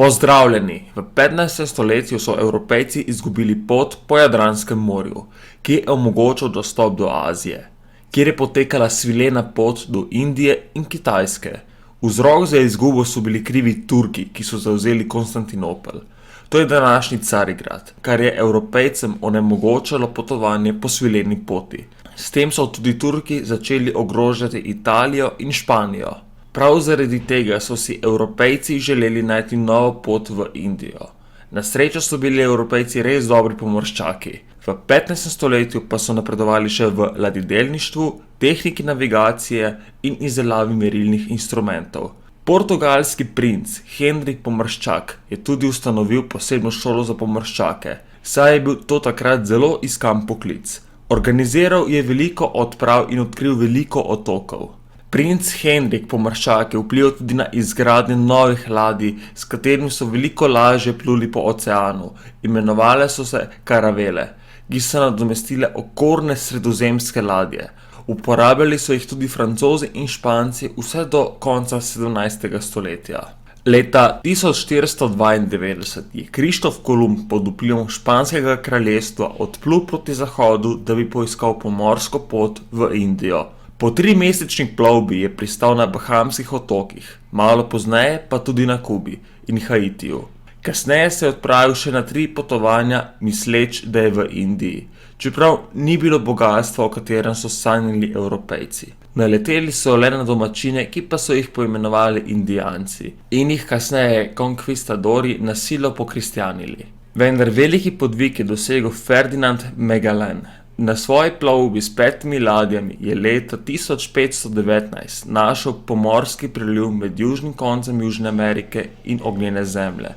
Pozdravljeni! V 15. stoletju so Evropejci izgubili pot po Jadranskem morju, ki je omogočal dostop do Azije, kjer je potekala svilena pot do Indije in Kitajske. Vzrok za izgubo so bili krivi Turki, ki so zavzeli Konstantinopel. To je današnji Carigrad, kar je Evropejcem onemogočalo potovanje po svileni poti. S tem so tudi Turki začeli ogrožati Italijo in Španijo. Prav zaradi tega so si Evropejci želeli najti novo pot v Indijo. Na srečo so bili Evropejci res dobri pomorščaki. V 15. stoletju pa so napredovali še v ladjedelništvu, tehniki navigacije in izdelavi merilnih instrumentov. Portugalski princ Henrik Pomorščak je tudi ustanovil posebno šolo za pomorščake, saj je bil to takrat zelo iskan poklic. Organiziral je veliko odprav in odkril veliko otokov. Princ Henrik Pomorščak je vplival tudi na izgradnjo novih ladij, s katerimi so veliko lažje pluli po oceanu. Imenovale so se karavele, ki so nadomestile okorne sredozemske ladje. Uporabljali so jih tudi Francozi in Španci vse do konca 17. stoletja. Leta 1492 je Krištof Kolumb pod vplivom španskega kraljestva odplul proti zahodu, da bi poiskal pomorsko pot v Indijo. Po 3-mesečni plovbi je pristal na Bahamskih otokih, malo pozneje pa tudi na Kubi in Haitiju. Kasneje se je odpravil še na 3 potovanja, misleč, da je v Indiji, čeprav ni bilo bogastva, o katerem so sanjali Evropejci. Naleteli so le na domačine, ki pa so jih poimenovali Indijanci in jih kasneje konkvistadorji na silo pokristjanili. Vendar veliki podvig je dosegel Ferdinand Magellan. Na svoji plovbi s 5 ladjami je leta 1519 našel pomorski preliv med južnim koncem Južne Amerike in ognjene zemlje.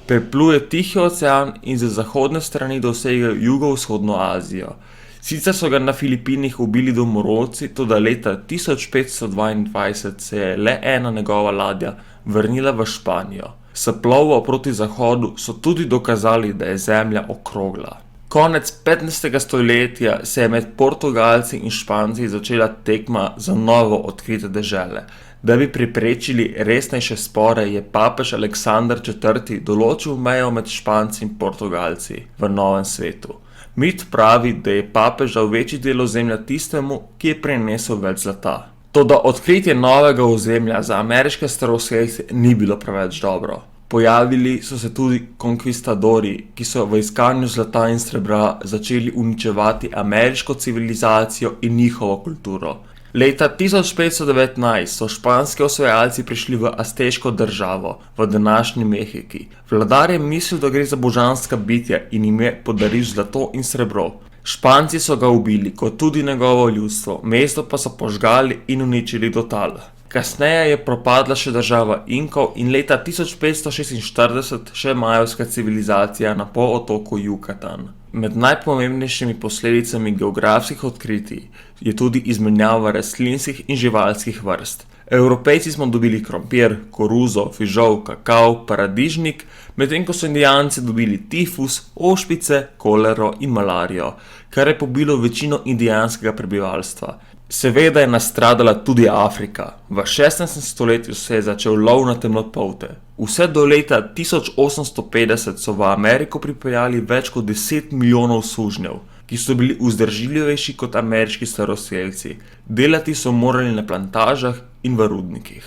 Preplul je Tihi ocean in z zahodne strani dosegel jugovzhodno Azijo. Sicer so ga na Filipinih ubili domorodci, toda leta 1522 se je le ena njegova ladja vrnila v Španijo. S plovbo proti zahodu so tudi dokazali, da je zemlja okrogla. Konec 15. stoletja se je med Portugalci in Španci začela tekma za novo odkrite dežele. Da bi preprečili resnejše spore, je papež Aleksander IV. Določil mejo med Španci in Portugalci v Novem svetu. Mit pravi, da je papež dal večji del ozemlja tistemu, ki je prinesel več zlata. Toda odkritje novega ozemlja za ameriške staroseljce ni bilo preveč dobro. Pojavili so se tudi konkvistadorji, ki so v iskanju zlata in srebra začeli uničevati ameriško civilizacijo in njihovo kulturo. Leta 1519 so španski osvajalci prišli v azteško državo, v današnji Mehiki. Vladar je mislil, da gre za božanska bitja in jim je podaril zlato in srebro. Španci so ga ubili, kot tudi njegovo ljudstvo, mesto pa so požgali in uničili do tal. Kasneje je propadla še država Inkov in leta 1546 še majovska civilizacija na polotoku Jukatan. Med najpomembnejšimi posledicami geografskih odkritij je tudi izmenjava rastlinskih in živalskih vrst. Evropejci smo dobili krompir, koruzo, fižol, kakav, paradižnik, medtem ko so Indijanci dobili tifus, ošpice, kolero in malarijo, kar je pobilo večino indijanskega prebivalstva. Seveda je nastradala tudi Afrika. V 16. stoletju se je začel lov na temnopolte. Vse do leta 1850 so v Ameriko pripeljali več kot 10 milijonov sužnjev, ki so bili vzdržljivejši kot ameriški staroseljci. Delati so morali na plantažah in v rudnikih.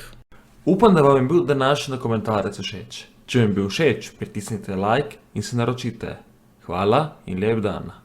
Upam, da vam je bil današnji dokumentarec všeč. Če vam je bil všeč, pritisnite like in se naročite. Hvala in lep dan.